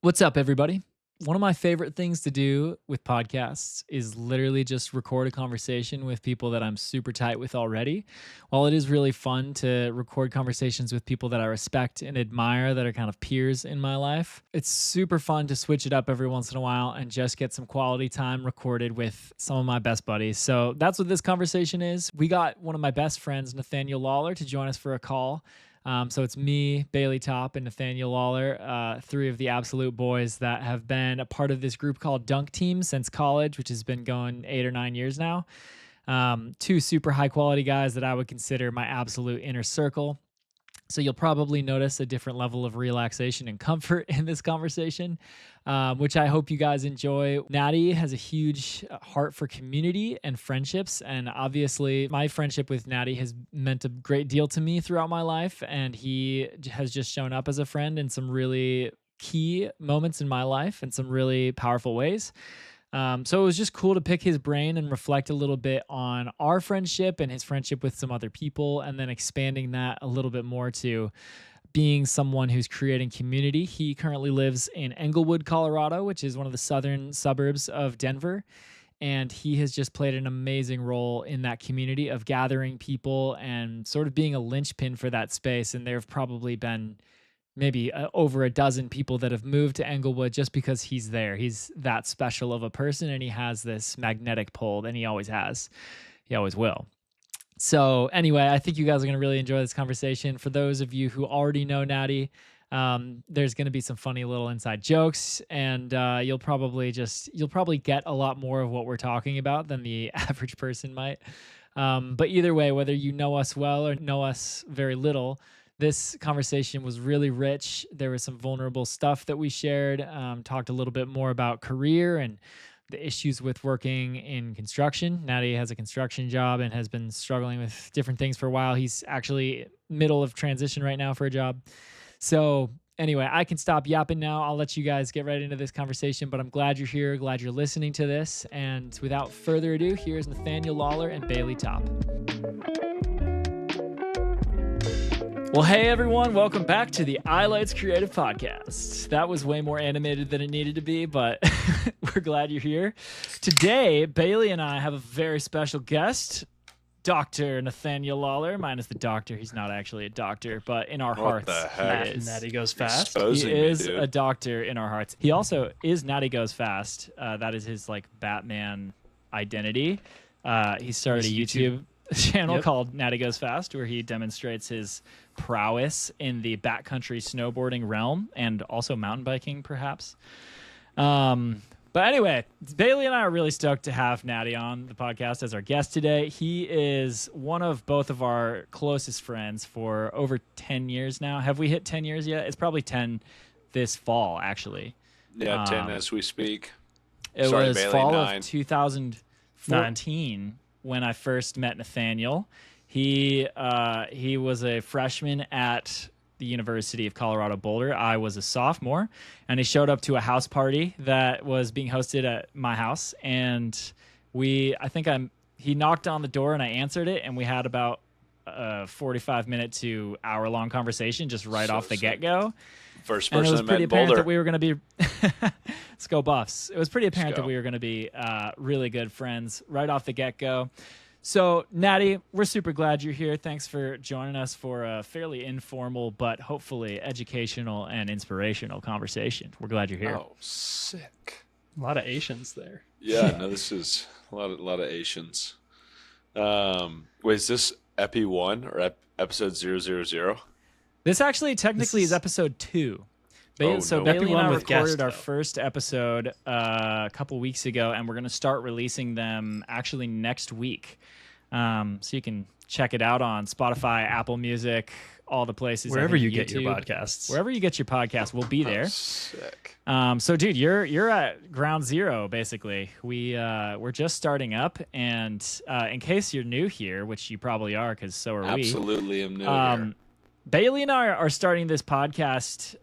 What's up, everybody? One of my favorite things to do with podcasts is literally just record a conversation with people that I'm super tight with already. While it is really fun to record conversations with people that I respect and admire that are kind of peers in my life, it's super fun to switch it up every once in a while and just get some quality time recorded with some of my best buddies. So that's what this conversation is. We got one of my best friends, Nathaniel Lawler, to join us for a call. So it's me, Bailey Top, and Nathaniel Lawler, three of the absolute boys that have been a part of this group called Dunk Team since college, which has been going 8 or 9 years now. Two super high quality guys that I would consider my absolute inner circle. So you'll probably notice a different level of relaxation and comfort in this conversation, which I hope you guys enjoy. Natty has a huge heart for community and friendships. And obviously, my friendship with Natty has meant a great deal to me throughout my life. And he has just shown up as a friend in some really key moments in my life in some really powerful ways. So it was just cool to pick his brain and reflect a little bit on our friendship and his friendship with some other people, and then expanding that a little bit more to being someone who's creating community. He currently lives in Englewood, Colorado, which is one of the southern suburbs of Denver. And he has just played an amazing role in that community of gathering people and sort of being a linchpin for that space. And there have probably been maybe over a dozen people that have moved to Englewood just because he's there. He's that special of a person, and he has this magnetic pull, and he always has. He always will. So anyway, I think you guys are going to really enjoy this conversation. For those of you who already know Natty, there's going to be some funny little inside jokes, and you'll probably get a lot more of what we're talking about than the average person might. But either way, whether you know us well or know us very little, this conversation was really rich. There was some vulnerable stuff that we shared, talked a little bit more about career and the issues with working in construction. Natty has a construction job and has been struggling with different things for a while. He's actually middle of transition right now for a job. So anyway, I can stop yapping now. I'll let you guys get right into this conversation, but I'm glad you're here, glad you're listening to this. And without further ado, here's Nathaniel Lawler and Bailey Top. Well, hey everyone, welcome back to the iLights Creative Podcast. That was way more animated than it needed to be, but we're glad you're here. Today, Bailey and I have a very special guest, Dr. Nathaniel Lawler. Mine is the doctor. He's not actually a doctor, but in our hearts, he is. Natty Goes Fast. Exposing he is a doctor in our hearts. He also is Natty Goes Fast. That is his Batman identity. He started a YouTube channel called Natty Goes Fast, where he demonstrates his prowess in the backcountry snowboarding realm and also mountain biking, perhaps. But anyway, Bailey and I are really stoked to have Natty on the podcast as our guest today. He is one of both of our closest friends for over 10 years now. Have we hit 10 years yet? It's probably 10 this fall, actually. Yeah, 10 as we speak. It was Bailey, fall 9. Of 2014 when I first met Nathaniel. He was a freshman at the University of Colorado Boulder. I was a sophomore, and he showed up to a house party that was being hosted at my house. And he knocked on the door and I answered it, and we had about a 45-minute to hour-long conversation just right off the get-go. First person I met in Boulder. That we were going to be let's go Buffs. It was pretty apparent that we were going to be really good friends right off the get-go. So, Natty, we're super glad you're here. Thanks for joining us for a fairly informal but hopefully educational and inspirational conversation. We're glad you're here. Oh, sick. A lot of Asians there. Yeah, no, this is a lot of Asians. Wait, is this Epi 1 or episode 000? This actually technically is episode 2. So Bailey and I recorded our first episode a couple weeks ago, and we're going to start releasing them actually next week. So you can check it out on Spotify, Apple Music, all the places. Wherever you YouTube. get your podcasts. Wherever you get your podcast, we'll be there. Sick. So, dude, you're at ground zero, basically. We're just starting up, and in case you're new here, which you probably are because so are we. Absolutely am new here. Bailey and I are starting this podcast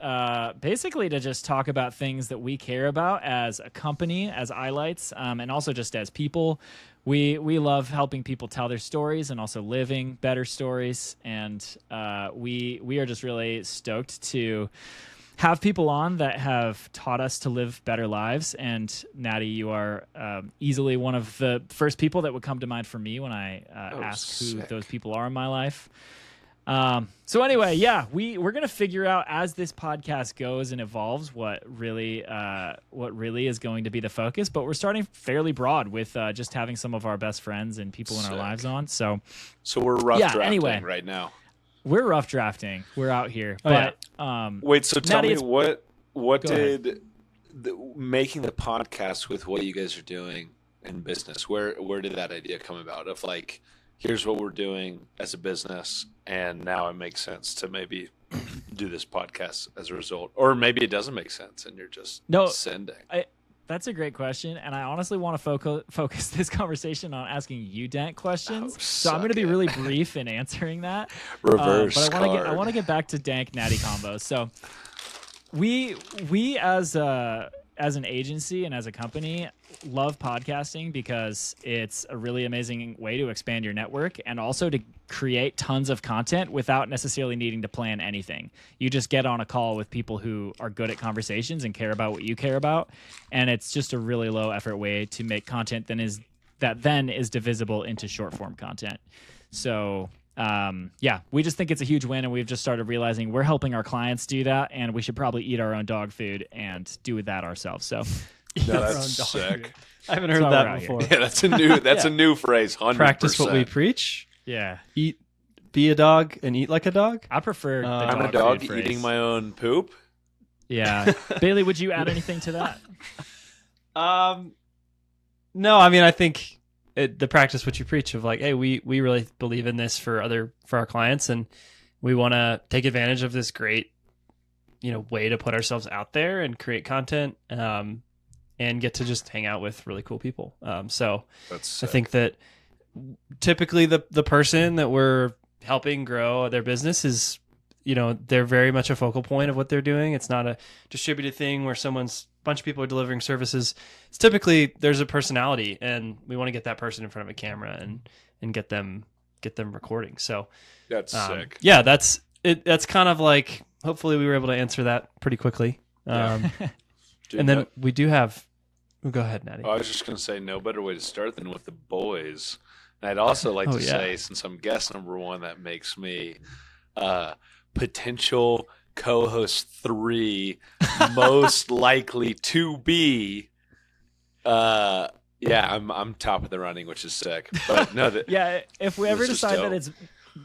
basically to just talk about things that we care about as a company, as iLights, and also just as people. We love helping people tell their stories and also living better stories, and we are just really stoked to have people on that have taught us to live better lives. And Natty, you are easily one of the first people that would come to mind for me when I ask who those people are in my life. So anyway, yeah, we're going to figure out as this podcast goes and evolves what really is going to be the focus, but we're starting fairly broad with just having some of our best friends and people in our lives on. So we're rough drafting right now. We're rough drafting. We're out here. Wait, so tell Natty, me what did making the podcast with what you guys are doing in business, where did that idea come about of like, here's what we're doing as a business, and now it makes sense to maybe do this podcast as a result, or maybe it doesn't make sense and you're just sending. That's a great question, and I honestly want to focus this conversation on asking you, Dank, questions. So I'm going to be really brief in answering that. Reverse but I want to get back to Dank Natty combos. So we as an agency and as a company love podcasting because it's a really amazing way to expand your network and also to create tons of content without necessarily needing to plan anything. You just get on a call with people who are good at conversations and care about what you care about, and it's just a really low effort way to make content that then is divisible into short form content. So we just think it's a huge win, and we've just started realizing we're helping our clients do that, and we should probably eat our own dog food and do that ourselves. So no, that's sick. I haven't heard that before. Yeah, that's a new phrase. 100%. Practice what we preach. Yeah. Be a dog and eat like a dog. I prefer the I'm a dog eating my own poop. Yeah. Bailey, would you add anything to that? No, I mean, I think the practice what you preach of like, hey, we really believe in this for our clients, and we want to take advantage of this great, way to put ourselves out there and create content, and get to just hang out with really cool people. So that's I think that typically the person that we're helping grow their business is, they're very much a focal point of what they're doing. It's not a distributed thing where a bunch of people are delivering services. It's typically there's a personality, and we want to get that person in front of a camera and get them recording. So that's sick. Yeah, that's it. That's kind of like, hopefully we were able to answer that pretty quickly. Dude, and then we do have. Go ahead, Natty. I was just going to say, no better way to start than with the boys. And I'd also like to say, since I'm guest number one, that makes me potential co-host 3, most likely to be. I'm top of the running, which is sick. But no, if we ever decide that it's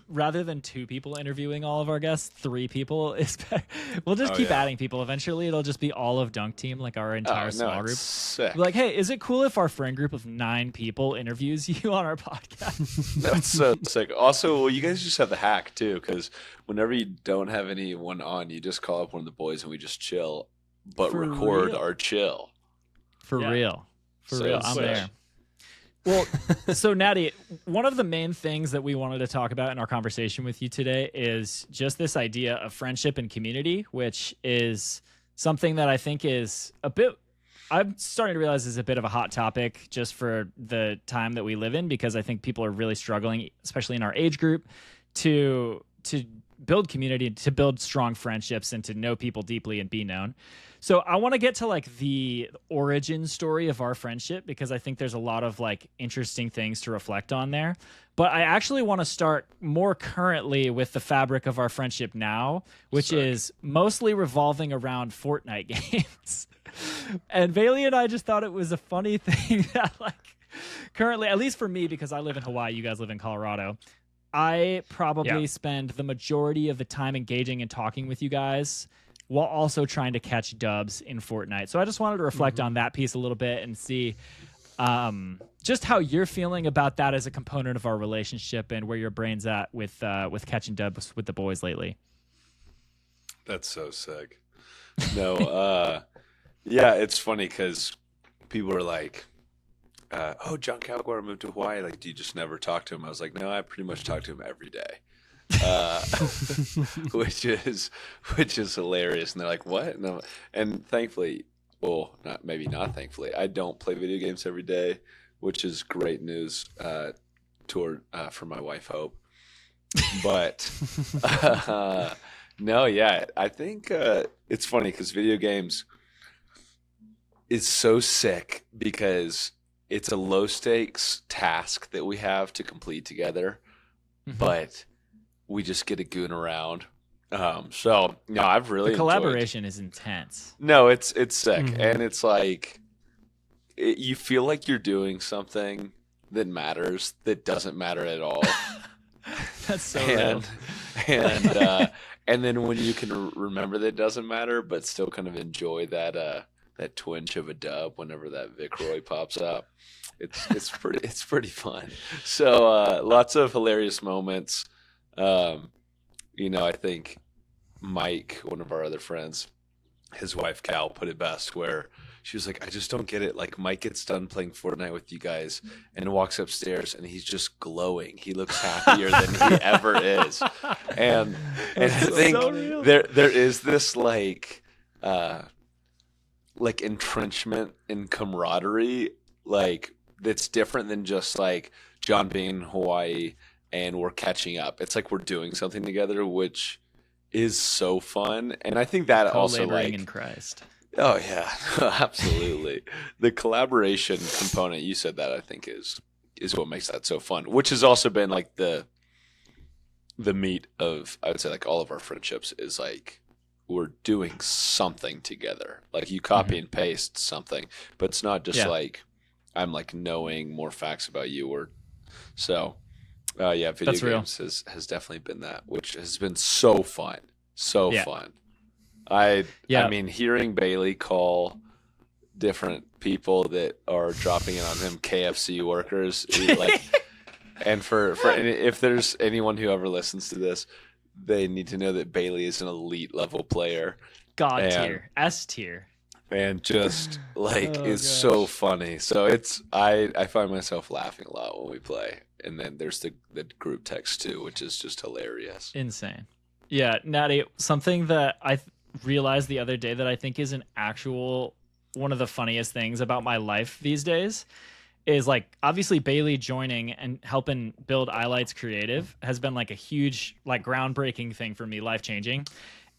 rather than 2 people interviewing all of our guests, 3 people is better. We'll just keep adding people. Eventually, it'll just be all of Dunk Team, like our entire small group. Sick. Like, hey, is it cool if our friend group of 9 people interviews you on our podcast? That's so sick. Also, you guys just have the hack too, because whenever you don't have anyone on, you just call up one of the boys and we just chill, but record our chill. For real. I'm sick. there. Well, so Natty, one of the main things that we wanted to talk about in our conversation with you today is just this idea of friendship and community, which is something that I think is I'm starting to realize is a bit of a hot topic just for the time that we live in, because I think people are really struggling, especially in our age group, to build community, to build strong friendships, and to know people deeply and be known. So I want to get to like the origin story of our friendship, because I think there's a lot of like interesting things to reflect on there. But I actually want to start more currently with the fabric of our friendship now, which is mostly revolving around Fortnite games. And Bailey and I just thought it was a funny thing that like currently, at least for me, because I live in Hawaii, you guys live in Colorado, I probably spend the majority of the time engaging and talking with you guys while also trying to catch dubs in Fortnite. So I just wanted to reflect on that piece a little bit and see just how you're feeling about that as a component of our relationship and where your brain's at with catching dubs with the boys lately. That's so sick. No, it's funny because people are like, John Calguar moved to Hawaii. Like, do you just never talk to him? I was like, no, I pretty much talk to him every day. Which is hilarious. And they're like, what? And thankfully, well, not thankfully, I don't play video games every day, which is great news for my wife Hope. But No, yeah. I think it's funny because video games is so sick because it's a low stakes task that we have to complete together, but we just get to goon around. So no, I've really The collaboration is intense. No, it's sick, and it's like you feel like you're doing something that matters that doesn't matter at all. That's so real. And then when you can remember that it doesn't matter, but still kind of enjoy that twinge of a dub whenever that Vicroy pops up, it's pretty fun. So lots of hilarious moments. I think Mike, one of our other friends, his wife Cal put it best where she was like, I just don't get it. Like Mike gets done playing Fortnite with you guys and walks upstairs and he's just glowing. He looks happier than he ever is. And I think so there is this like entrenchment in camaraderie, like that's different than just like John being in Hawaii and we're catching up. It's like we're doing something together, which is so fun. And I think that also like in Christ. Oh yeah, absolutely. The collaboration component, you said that, I think is what makes that so fun, which has also been like the meat of, I would say, like all of our friendships is like we're doing something together. Like you copy and paste something, but it's not just like I'm like knowing more facts about you or so. Video games has definitely been that, which has been so fun. So fun. I mean, hearing Bailey call different people that are dropping in on him KFC workers, like, and for if there's anyone who ever listens to this, they need to know that Bailey is an elite level player, God tier, S tier, and just like is so funny. So I find myself laughing a lot when we play, and then there's the group text too, which is just hilarious, insane. Yeah, Natty, something that I realized the other day that I think is one of the funniest things about my life these days is like obviously Bailey joining and helping build iLights Creative has been like a huge, like groundbreaking thing for me, life-changing.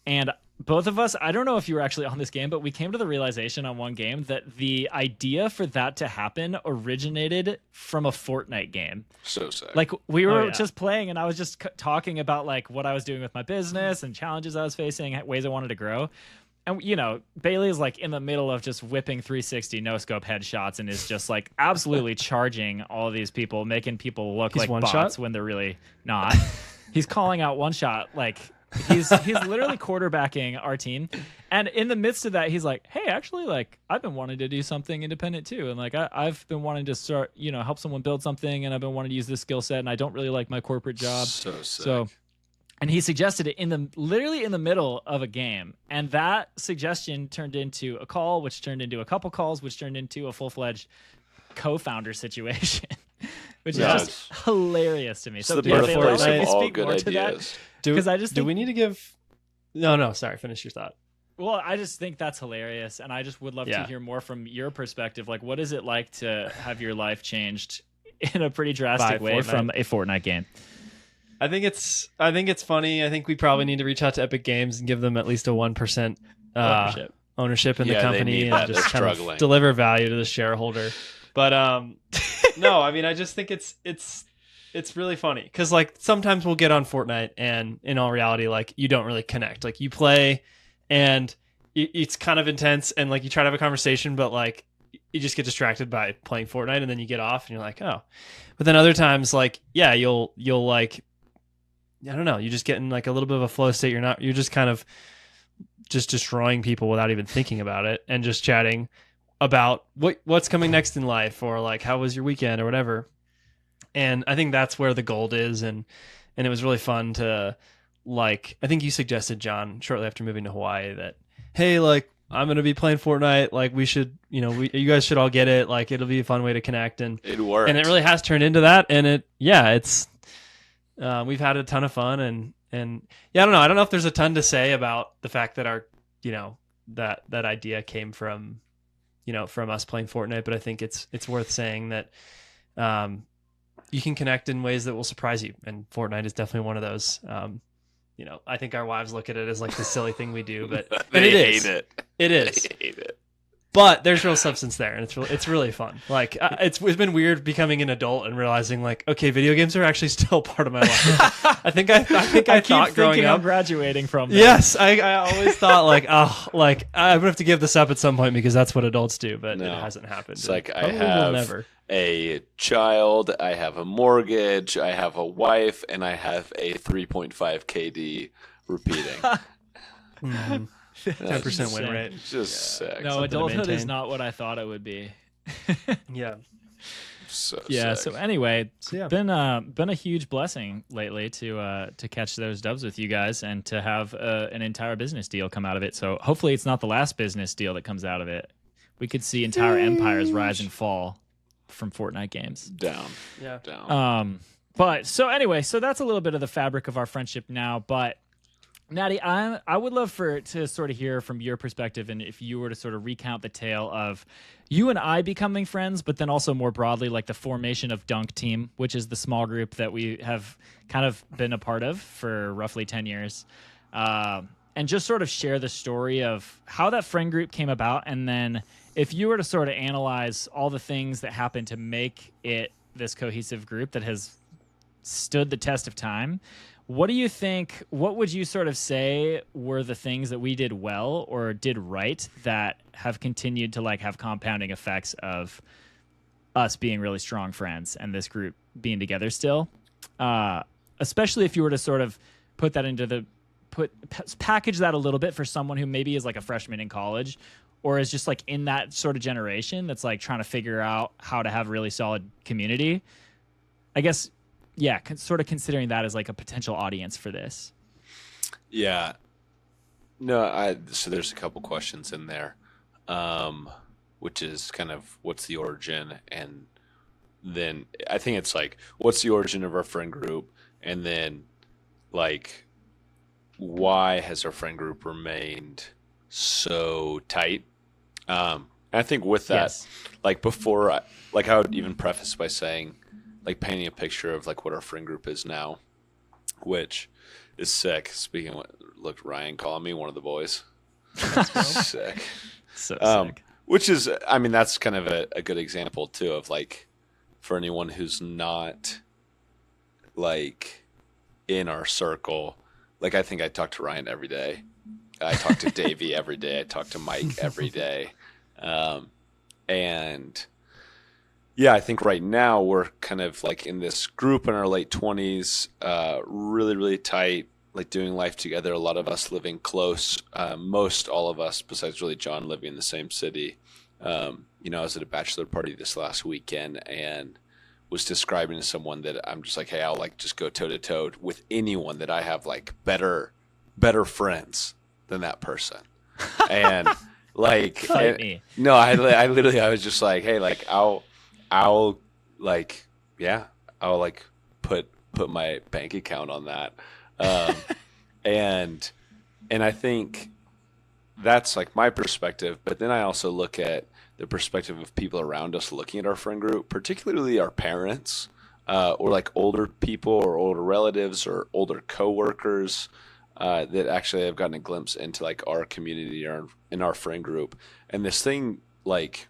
And both of us, I don't know if you were actually on this game, but we came to the realization on one game that the idea for that to happen originated from a Fortnite game. So sad. Like we were just playing and I was just talking about like what I was doing with my business and challenges I was facing, ways I wanted to grow. And, Bailey is like in the middle of just whipping 360 no-scope headshots and is just like absolutely charging all of these people, making people look like bots when they're really not. He's calling out one shot like... He's literally quarterbacking our team, and in the midst of that, he's like, "Hey, actually, like I've been wanting to do something independent too, and like I've been wanting to start, help someone build something, and I've been wanting to use this skill set, and I don't really like my corporate job." So sick. So, and he suggested it literally in the middle of a game, and that suggestion turned into a call, which turned into a couple calls, which turned into a full-fledged co-founder situation, which is just hilarious to me. So, the birthplace of all good ideas. Do we need to give? No. Sorry, finish your thought. Well, I just think that's hilarious, and I just would love to hear more from your perspective. Like, what is it like to have your life changed in a pretty drastic way from a Fortnite game? I think it's funny. I think we probably need to reach out to Epic Games and give them at least a 1% ownership in the company and just kind of deliver value to the shareholder. But no, I mean, I just think it's really funny because like sometimes we'll get on Fortnite and in all reality, like you don't really connect. Like you play and it's kind of intense and like you try to have a conversation, but like you just get distracted by playing Fortnite and then you get off and you're like, oh. But then other times, like, yeah, you'll like, I don't know, you just get in like a little bit of a flow state. You're just kind of just destroying people without even thinking about it and just chatting about what's coming next in life or like how was your weekend or whatever. And I think that's where the gold is, and it was really fun to, like, I think you suggested, John, shortly after moving to Hawaii that, hey, like, I'm going to be playing Fortnite, like, we should, you guys should all get it, like, it'll be a fun way to connect, and it worked. And it really has turned into that, and it's, we've had a ton of fun, and yeah, I don't know if there's a ton to say about the fact that our, that idea came from, from us playing Fortnite, but I think it's worth saying that, you can connect in ways that will surprise you, and Fortnite is definitely one of those. I think our wives look at it as like the silly thing we do, but They it is. hate it. It is. They hate it. But there's real substance there, and it's really fun. Like it's been weird becoming an adult and realizing like, okay, video games are actually still part of my life. I think I keep thought growing thinking up. I'm graduating from them. Yes, I always thought like, oh, like I would have to give this up at some point because that's what adults do, but No. it hasn't happened. It's like I Probably will have never. a child, I have a mortgage, I have a wife, and I have a 3.5 KD repeating. 10% win rate. Just sick. No, Something to adulthood is maintain. not what I thought it would be. Yeah. So Yeah. sick. So anyway, it's yeah. been a huge blessing lately to catch those dubs with you guys and to have an entire business deal come out of it. So hopefully it's not the last business deal that comes out of it. We could see entire empires rise and fall from Fortnite games. Down. Yeah. Down. But so anyway, so that's a little bit of the fabric of our friendship now. But Natty, I would love to sort of hear from your perspective, and if you were to sort of recount the tale of you and I becoming friends, but then also more broadly, like the formation of Dunk Team, which is the small group that we have kind of been a part of for roughly 10 years, and just sort of share the story of how that friend group came about, and then if you were to sort of analyze all the things that happened to make it this cohesive group that has stood the test of time. What do you think, what would you sort of say were the things that we did well or did right that have continued to like have compounding effects of us being really strong friends and this group being together still? Especially if you were to sort of put that into package that a little bit for someone who maybe is like a freshman in college or is just like in that sort of generation that's like trying to figure out how to have really solid community. I guess, yeah, sort of considering that as like a potential audience for this. Yeah. No, so there's a couple questions in there, which is kind of what's the origin, and then I think it's like what's the origin of our friend group, and then like why has our friend group remained so tight? I think with that, Yes. like before, I would even preface by saying, like painting a picture of like what our friend group is now, which is sick. Speaking of, look, Ryan calling me one of the boys. Sick. So sick. Which is, I mean, that's kind of a good example too of like, for anyone who's not like in our circle, like I think I talk to Ryan every day. I talk to Davey every day. I talk to Mike every day. And yeah, I think right now we're kind of like in this group in our late 20s, really, really tight, like doing life together. A lot of us living close, most all of us, besides really John, living in the same city. I was at a bachelor party this last weekend and was describing to someone that I'm just like, hey, I'll like just go toe to toe with anyone that I have like better friends than that person. And like, Fight me. No, I literally, I was just like, hey, like I'll like, yeah, I'll like put my bank account on that. And I think that's like my perspective, but then I also look at the perspective of people around us looking at our friend group, particularly our parents, or like older people or older relatives or older coworkers, that actually have gotten a glimpse into like our community or in our friend group. And this thing like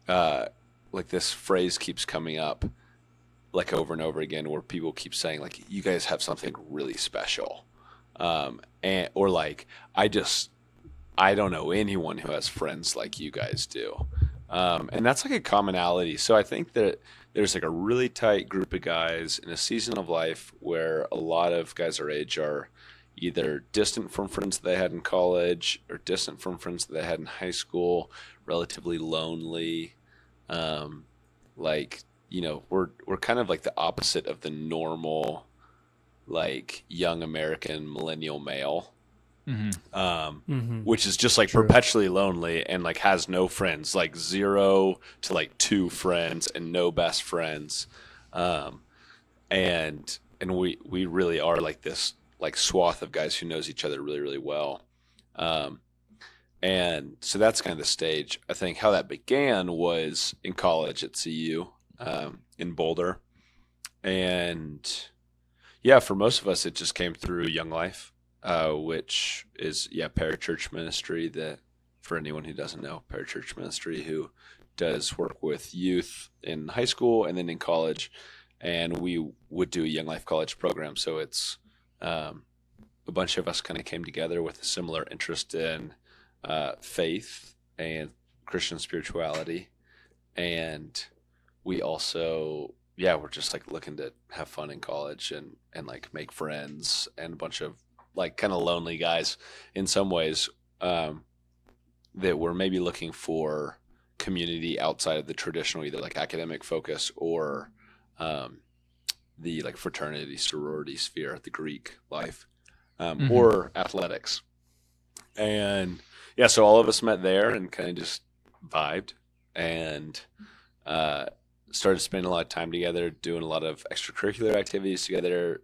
this phrase keeps coming up like over and over again where people keep saying like, you guys have something really special. Or like, I don't know anyone who has friends like you guys do. And that's like a commonality. So I think that there's like a really tight group of guys in a season of life where a lot of guys our age are either distant from friends that they had in college or distant from friends that they had in high school, relatively lonely. We're kind of like the opposite of the normal, like young American millennial male, which is just like perpetually lonely and like has no friends, like 0 to like 2 friends and no best friends. And we really are like this like swath of guys who knows each other really, really well. And so that's kind of the stage. I think how that began was in college at CU, in Boulder. And yeah, for most of us, it just came through Young Life. which is parachurch ministry. That for anyone who doesn't know, parachurch ministry who does work with youth in high school and then in college, and we would do a Young Life College program. So it's a bunch of us kind of came together with a similar interest in faith and Christian spirituality, and we also we're just like looking to have fun in college and like make friends, and a bunch of like kind of lonely guys in some ways that were maybe looking for community outside of the traditional either like academic focus or the like fraternity sorority sphere, the Greek life, or athletics. And so all of us met there and kind of just vibed and started spending a lot of time together, doing a lot of extracurricular activities together,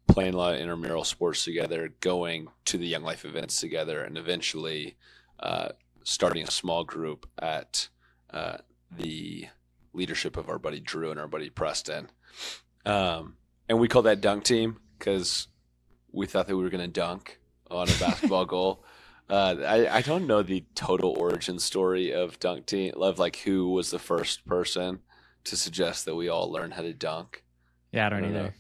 playing a lot of intramural sports together, going to the Young Life events together, and eventually starting a small group at the leadership of our buddy Drew and our buddy Preston. And we called that Dunk Team because we thought that we were going to dunk on a basketball goal. I don't know the total origin story of Dunk Team, of like who was the first person to suggest that we all learn how to dunk. Yeah, I don't either. Know.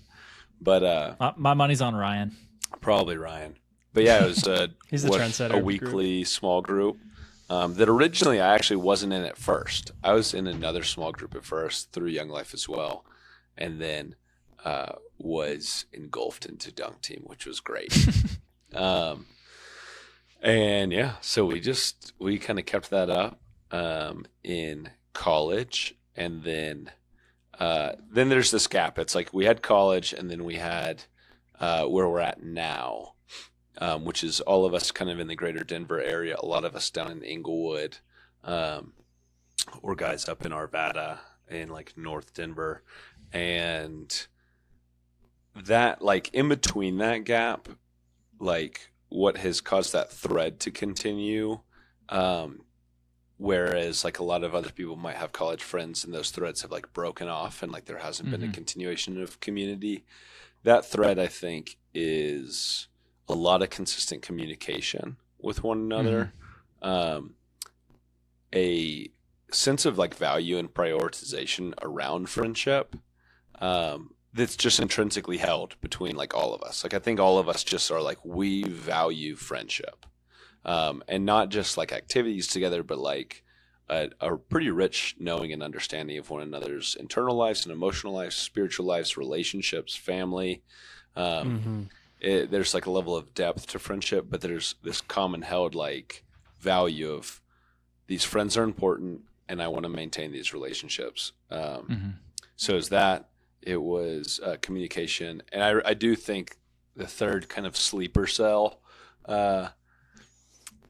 But my money's on Ryan. Probably Ryan. But yeah, it was he's the trendsetter. A weekly small group that originally I actually wasn't in at first. I was in another small group at first through Young Life as well, and then was engulfed into Dunk Team, which was great. And yeah, so we kind of kept that up in college, and then there's this gap. It's like we had college, and then we had where we're at now, which is all of us kind of in the greater Denver area, a lot of us down in Inglewood, or guys up in Arvada in like North Denver. And that, like, in between that gap, like what has caused that thread to continue, whereas like a lot of other people might have college friends and those threads have like broken off and like there hasn't been a continuation of community. That thread, I think, is a lot of consistent communication with one another, a sense of like value and prioritization around friendship, that's just intrinsically held between like all of us. Like I think all of us just are like, we value friendship, and not just like activities together, but like a pretty rich knowing and understanding of one another's internal lives and emotional lives, spiritual lives, relationships, family. There's like a level of depth to friendship, but there's this common held like value of these friends are important and I want to maintain these relationships. So is that, it was communication. And I do think the third kind of sleeper cell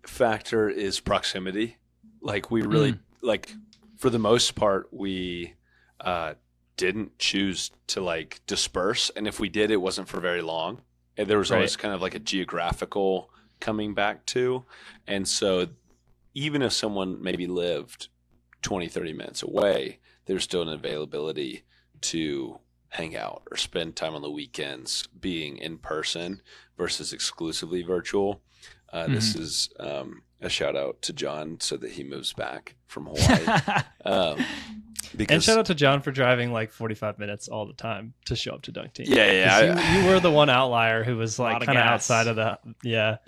factor is proximity. Like we really, like for the most part, we didn't choose to like disperse. And if we did, it wasn't for very long. And there was always kind of like a geographical coming back to. And so even if someone maybe lived 20, 30 minutes away, there's still an availability to hang out or spend time on the weekends being in person versus exclusively virtual. This is a shout out to John so that he moves back from Hawaii. And shout out to John for driving like 45 minutes all the time to show up to Dunk Team. Yeah. You were the one outlier who was like kind of outside of the. Yeah.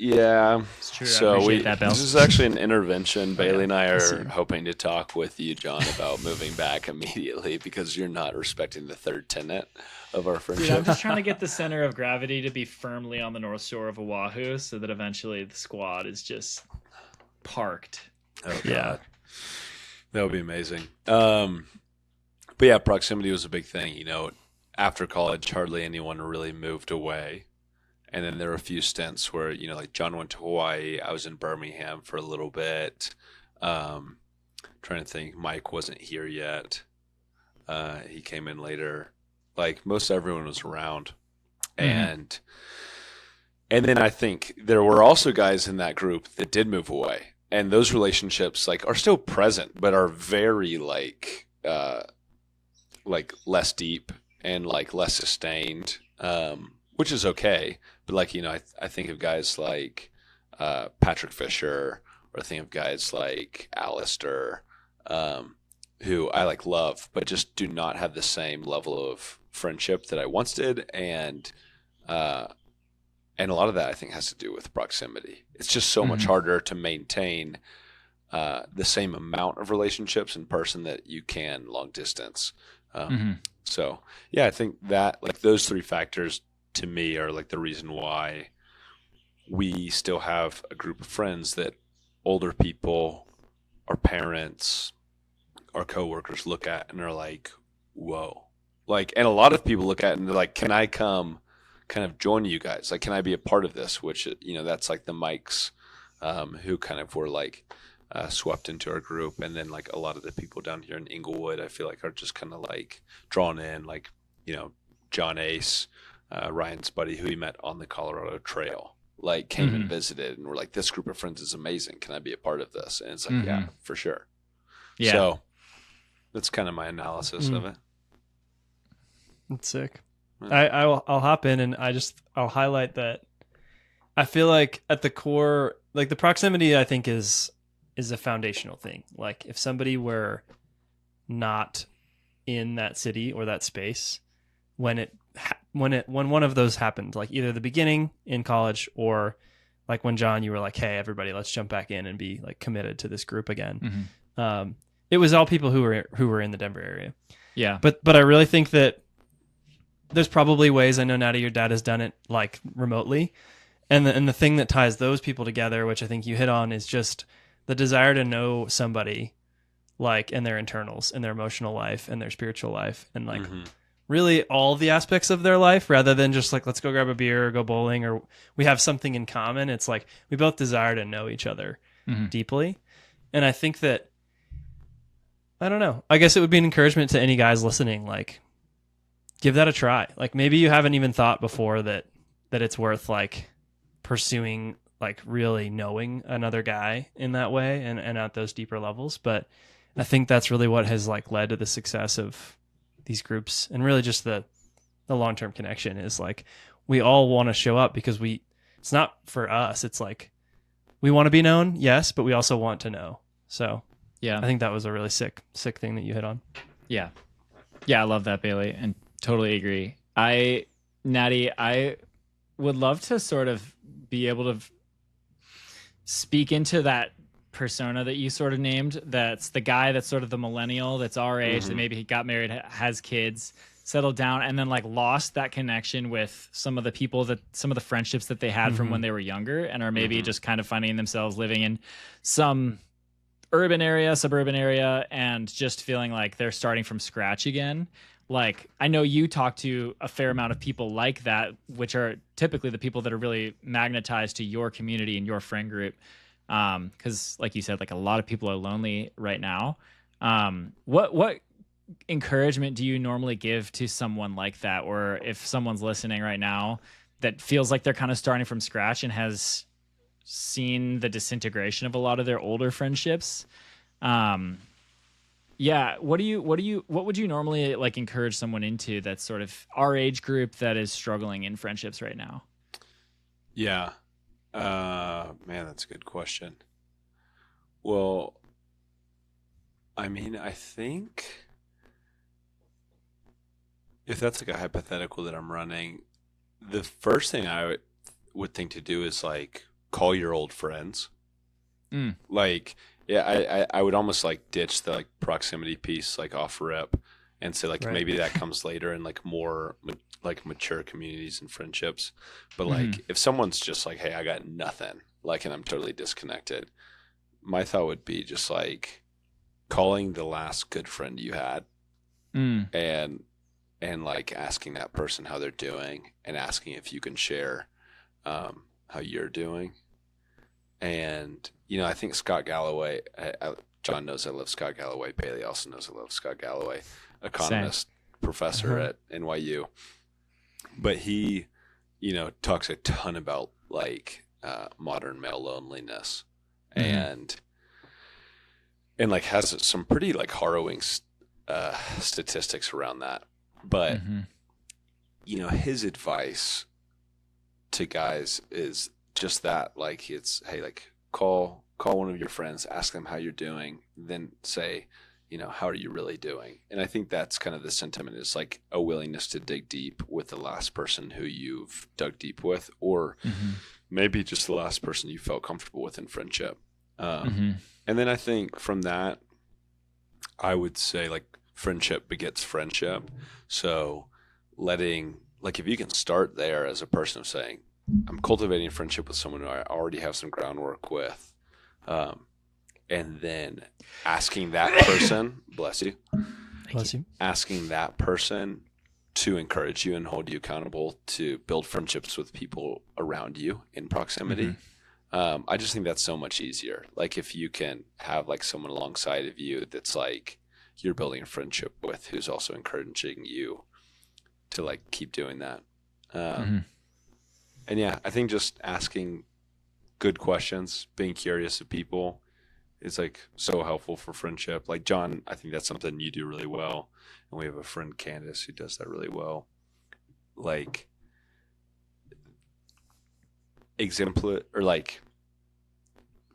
It's true. So I appreciate that, Bill. This is actually an intervention. Bailey and I are hoping to talk with you, John, about moving back immediately because you're not respecting the third tenet of our friendship. Dude, I'm just trying to get the center of gravity to be firmly on the north shore of Oahu so that eventually the squad is just parked. Oh, God. That would be amazing. But yeah, proximity was a big thing. You know, after college, hardly anyone really moved away. And then there were a few stints where, you know, like John went to Hawaii. I was in Birmingham for a little bit. Trying to think, Mike wasn't here yet. He came in later. Like most everyone was around. And then I think there were also guys in that group that did move away. And those relationships like are still present, but are very like less deep and like less sustained. which is okay. But like, I think of guys like Patrick Fisher, or I think of guys like Alistair, who I like love, but just do not have the same level of friendship that I once did. And a lot of that, I think, has to do with proximity. It's just so much harder to maintain the same amount of relationships in person that you can long distance. So, yeah, I think that like those three factors to me are like the reason why we still have a group of friends that older people, our parents, our coworkers look at and are like, whoa. Like, and a lot of people look at it and they're like, can I come kind of join you guys? Like, can I be a part of this? Which, that's like the Mikes who kind of were like swept into our group. And then like a lot of the people down here in Inglewood, I feel like are just kind of like drawn in, like, John Ace, Ryan's buddy who he met on the Colorado Trail, like came and visited and we're like, this group of friends is amazing. Can I be a part of this? And it's like, yeah, for sure. Yeah. So that's kind of my analysis of it. That's sick. I'll hop in and I'll highlight that I feel like at the core, like the proximity, I think is a foundational thing. Like if somebody were not in that city or that space when one of those happened, like either the beginning in college or like when John, you were like, hey, everybody, let's jump back in and be like committed to this group again. It was all people who were in the Denver area. Yeah. But I really think that there's probably ways, I know Natty, your dad has done it like remotely. And the thing that ties those people together, which I think you hit on, is just the desire to know somebody like in their internals and their emotional life and their spiritual life and like really all the aspects of their life rather than just like, let's go grab a beer or go bowling or we have something in common. It's like we both desire to know each other deeply. And I think that, I don't know, I guess it would be an encouragement to any guys listening, like give that a try. Like maybe you haven't even thought before that it's worth like pursuing, like really knowing another guy in that way and at those deeper levels. But I think that's really what has like led to the success of these groups and really just the long-term connection is like, we all want to show up because it's not for us. It's like, we want to be known. Yes. But we also want to know. So yeah, I think that was a really sick thing that you hit on. Yeah. Yeah. I love that, Bailey. And totally agree. Natty, I would love to sort of be able to speak into that persona that you sort of named. That's the guy that's sort of the millennial that's our age that maybe he got married, has kids, settled down, and then like lost that connection with some of the people some of the friendships that they had from when they were younger and are maybe just kind of finding themselves living in some urban area, suburban area, and just feeling like they're starting from scratch again. Like, I know you talk to a fair amount of people like that, which are typically the people that are really magnetized to your community and your friend group. Because like you said, like a lot of people are lonely right now. What encouragement do you normally give to someone like that? Or if someone's listening right now that feels like they're kind of starting from scratch and has seen the disintegration of a lot of their older friendships, yeah, what would you normally like encourage someone into that's sort of our age group that is struggling in friendships right now? Yeah. Man, that's a good question. Well, I mean, I think if that's like a hypothetical that I'm running, the first thing I would think to do is like call your old friends. Like, yeah, I would almost like ditch the like proximity piece, like off rip, and say like maybe that comes later in like more like mature communities and friendships. But like if someone's just like, hey, I got nothing, like, and I'm totally disconnected, my thought would be just like calling the last good friend you had, and like asking that person how they're doing and asking if you can share how you're doing. And, I think Scott Galloway, John knows I love Scott Galloway. Bailey also knows I love Scott Galloway, economist, professor at NYU. But he, talks a ton about like modern male loneliness and like has some pretty like harrowing statistics around that. But, his advice to guys is just that. Like, it's, hey, like, call one of your friends, ask them how you're doing, then say, how are you really doing? And I think that's kind of the sentiment, is like a willingness to dig deep with the last person who you've dug deep with, or maybe just the last person you felt comfortable with in friendship. And then I think from that, I would say, like, friendship begets friendship. So if you can start there as a person of saying, I'm cultivating friendship with someone who I already have some groundwork with, and then asking that person, bless you, asking that person to encourage you and hold you accountable to build friendships with people around you in proximity. I just think that's so much easier. Like, if you can have like someone alongside of you that's like you're building a friendship with, who's also encouraging you to like keep doing that. And yeah, I think just asking good questions, being curious of people is like so helpful for friendship. Like, John, I think that's something you do really well. And we have a friend, Candace, who does that really well. Like,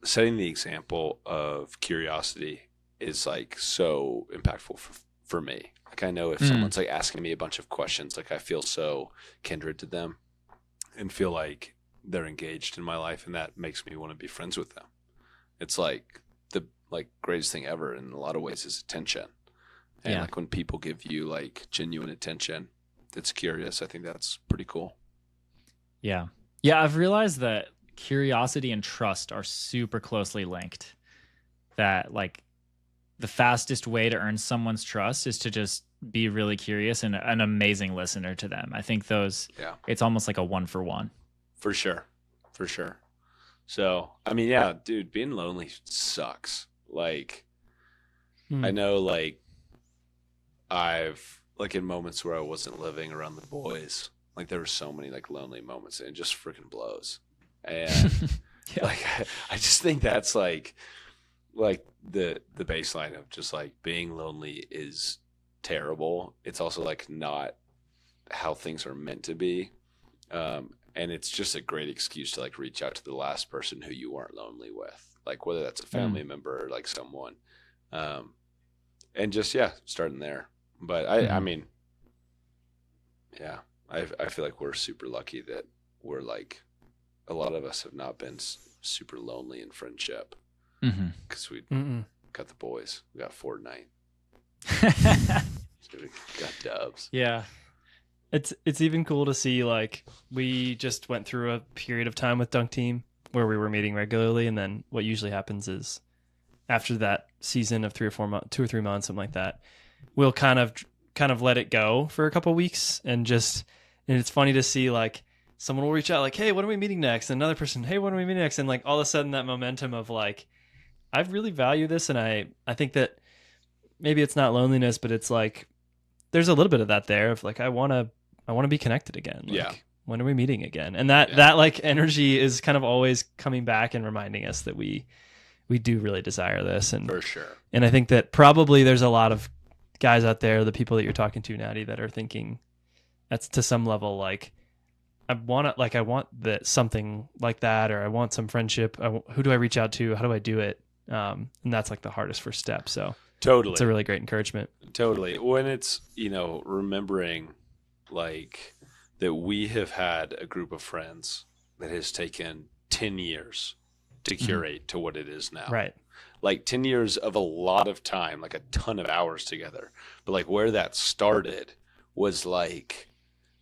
setting the example of curiosity is like so impactful for me. Like, I know if someone's like asking me a bunch of questions, like, I feel so kindred to them and feel like they're engaged in my life, and that makes me want to be friends with them. It's like the greatest thing ever in a lot of ways is attention. And like, when people give you like genuine attention that's curious, I think that's pretty cool. Yeah. Yeah, I've realized that curiosity and trust are super closely linked. That like the fastest way to earn someone's trust is to just be really curious and an amazing listener to them. I think it's almost like a 1-for-1. For sure. So, I mean, yeah, dude, being lonely sucks. Like, I know, like, I've, like, in moments where I wasn't living around the boys, like, there were so many, like, lonely moments, and it just freaking blows. And, like, I just think that's, like the baseline of just, like, being lonely is terrible. It's also, like, not how things are meant to be. And it's just a great excuse to like reach out to the last person who you weren't lonely with, like whether that's a family member or like someone, and just starting there. But I mean, I feel like we're super lucky that we're like, a lot of us have not been super lonely in friendship, because we got the boys, we got Fortnite, we got Dubs. Yeah. It's even cool to see, like, we just went through a period of time with Dunk Team where we were meeting regularly, and then what usually happens is after that season of 2 or 3 months, something like that, we'll kind of let it go for a couple of weeks, and it's funny to see, like, someone will reach out like, hey, when are we meeting next? And another person, hey, when are we meeting next? And like all of a sudden that momentum of like, I really value this, and I think that maybe it's not loneliness, but it's like there's a little bit of that there of like, I want to be connected again. Like, when are we meeting again? And that like energy is kind of always coming back and reminding us that we do really desire this. And for sure. And I think that probably there's a lot of guys out there, the people that you're talking to, Natty, that are thinking that's to some level, like, I want that something like that, or I want some friendship. Who do I reach out to? How do I do it? And that's like the hardest first step. So totally, it's a really great encouragement. Totally. When it's, remembering like that we have had a group of friends that has taken 10 years to curate to what it is now. Right. Like 10 years of a lot of time, like a ton of hours together. But like where that started was like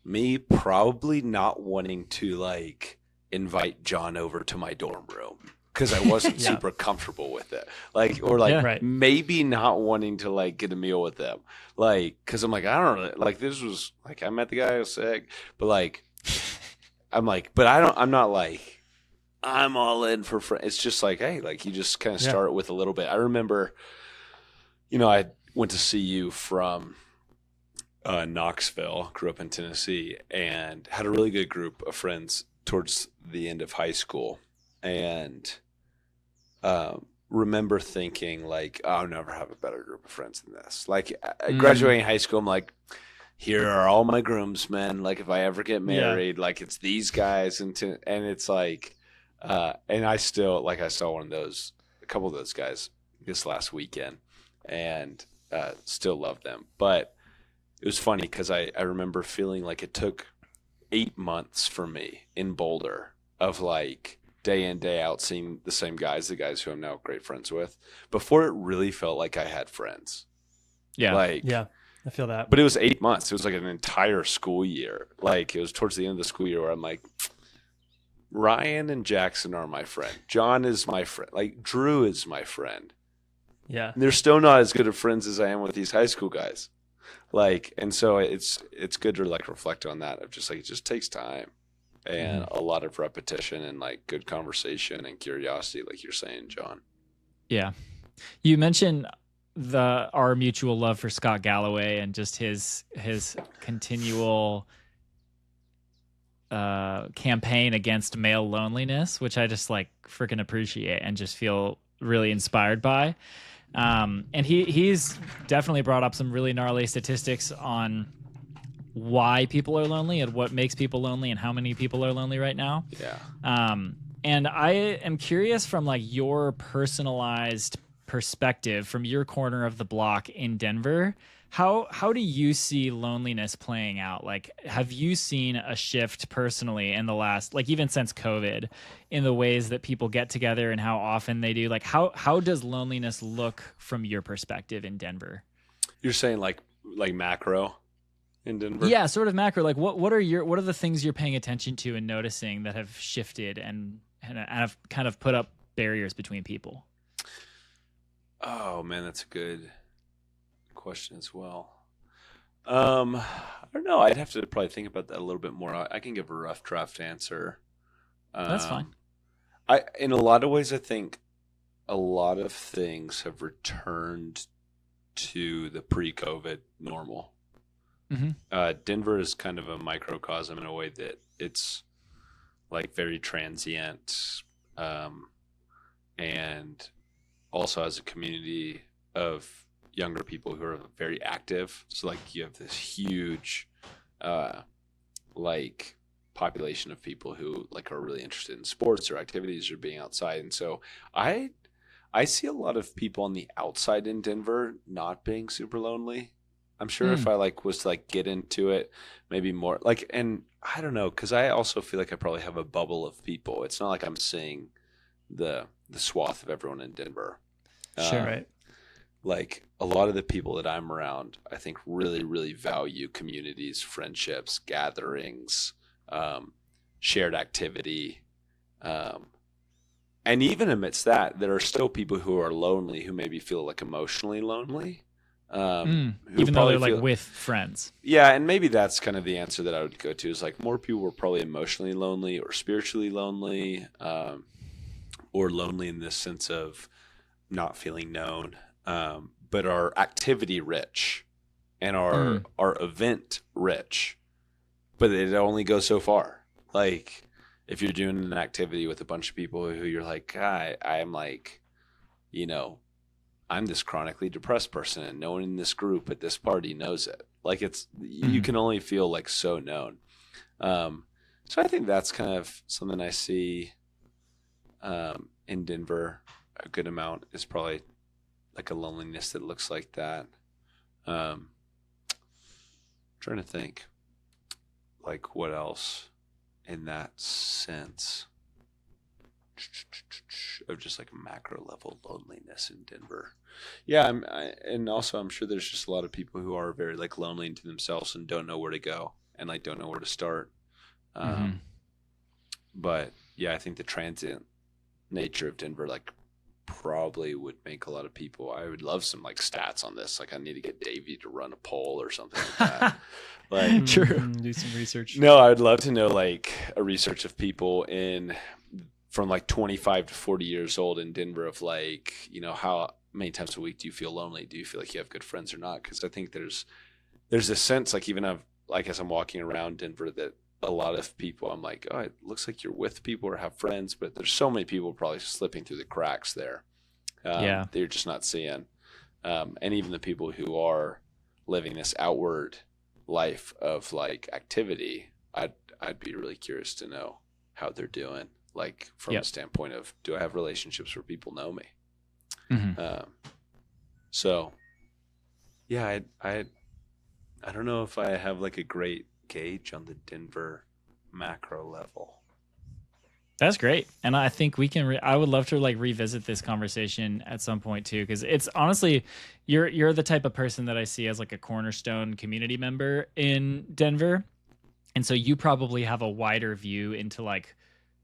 me probably not wanting to like invite John over to my dorm room because I wasn't super comfortable with it. Like, or like maybe not wanting to like get a meal with them. Like, cause I'm like, I don't really like, this was like, I met the guy who was sick, but like, I'm like, but I'm not like, I'm all in for friends. It's just like, hey, like you just kind of start with a little bit. I remember, I went to see you from Knoxville, grew up in Tennessee, and had a really good group of friends towards the end of high school. And remember thinking like, oh, I'll never have a better group of friends than this. Like graduating high school, I'm like, here are all my groomsmen. Like if I ever get married, like it's these guys, and it's like, and I still like I saw a couple of those guys this last weekend, and still love them. But it was funny because I remember feeling like it took 8 months for me in Boulder of like day in, day out, seeing the same guys, the guys who I'm now great friends with, before it really felt like I had friends. Yeah. Like, Yeah, I feel that. but it was 8 months. It was like an entire school year. Like it was towards the end of the school year where I'm like, Ryan and Jackson are my friend. John is my friend. Like Drew is my friend. Yeah. And they're still not as good of friends as I am with these high school guys. Like, and so it's good to like reflect on that of just like, it just takes time and a lot of repetition and like good conversation and curiosity, like you're saying, John. Yeah. You mentioned our mutual love for Scott Galloway and just his continual campaign against male loneliness, which I just like freaking appreciate and just feel really inspired by. And he's definitely brought up some really gnarly statistics on why people are lonely and what makes people lonely and how many people are lonely right now. Yeah. And I am curious from like your personalized perspective from your corner of the block in Denver, how do you see loneliness playing out? Like, have you seen a shift personally in the last, like even since COVID, in the ways that people get together and how often they do? Like, how does loneliness look from your perspective in Denver? You're saying like macro in Denver? Yeah, sort of macro. Like, what are the things you're paying attention to and noticing that have shifted and have kind of put up barriers between people? Oh man, that's a good question as well. I don't know. I'd have to probably think about that a little bit more. I can give a rough draft answer. That's fine. In a lot of ways, I think a lot of things have returned to the pre-COVID normal. Mm-hmm. Denver is kind of a microcosm in a way that it's like very transient, and also as a community of younger people who are very active. So like you have this huge like population of people who like are really interested in sports or activities or being outside. And so I see a lot of people on the outside in Denver not being super lonely. I'm sure if I like was to like get into it, maybe more like, and I don't know, because I also feel like I probably have a bubble of people. It's not like I'm seeing the swath of everyone in Denver. Sure. Right. Like a lot of the people that I'm around, I think really, really value communities, friendships, gatherings, shared activity. And even amidst that, there are still people who are lonely, who maybe feel like emotionally lonely. Even though they're like with friends. Yeah, and maybe that's kind of the answer that I would go to is like more people were probably emotionally lonely or spiritually lonely, or lonely in this sense of not feeling known, but are activity rich and are event rich, but it only goes so far. Like if you're doing an activity with a bunch of people who you're like, I'm like, I'm this chronically depressed person and no one in this group at this party knows it. Like you can only feel like so known. So I think that's kind of something I see in Denver. A good amount is probably like a loneliness that looks like that. Trying to think like what else in that sense of just like macro level loneliness in Denver. Yeah, and also I'm sure there's just a lot of people who are very like lonely to themselves and don't know where to go and like don't know where to start. But yeah, I think the transient nature of Denver like probably would make a lot of people. I would love some like stats on this. Like I need to get Davey to run a poll or something like that. Like True. Do some research. No, I would love to know like a research of people from like 25 to 40 years old in Denver of like, how many times a week do you feel lonely? Do you feel like you have good friends or not? Because I think there's a sense like even as I'm walking around Denver that a lot of people I'm like, oh, it looks like you're with people or have friends, but there's so many people probably slipping through the cracks there. That you're just not seeing. And even the people who are living this outward life of like activity, I'd be really curious to know how they're doing, like from a standpoint of, do I have relationships where people know me? So yeah, I don't know if I have like a great gauge on the Denver macro level. That's great. And I think we can, I would love to like revisit this conversation at some point too. Cause it's honestly, you're the type of person that I see as like a cornerstone community member in Denver. And so you probably have a wider view into like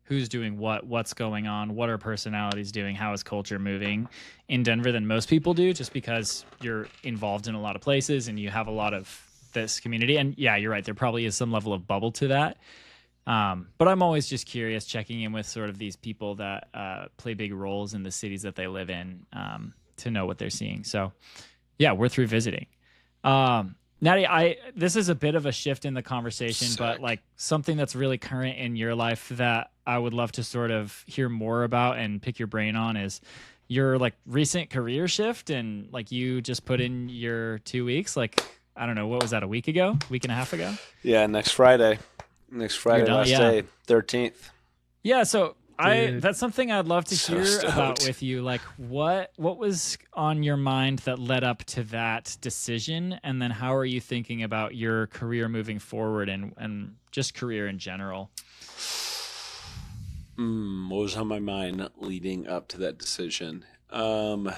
who's doing what's going on, what are personalities doing, how is culture moving in Denver than most people do, just because you're involved in a lot of places and you have a lot of this community. And yeah, you're right. There probably is some level of bubble to that. But I'm always just curious, checking in with sort of these people that play big roles in the cities that they live in, to know what they're seeing. So yeah, worth revisiting. Natty, this is a bit of a shift in the conversation, but like something that's really current in your life that I would love to sort of hear more about and pick your brain on is your like recent career shift. And like you just put in your 2 weeks, like, I don't know, what was that, a week and a half ago? Yeah. Next Friday, last day, 13th. Yeah. So Dude. that's something I'd love to So hear stoked. about with you. Like what was on your mind that led up to that decision? And then how are you thinking about your career moving forward and just career in general? What was on my mind leading up to that decision? Not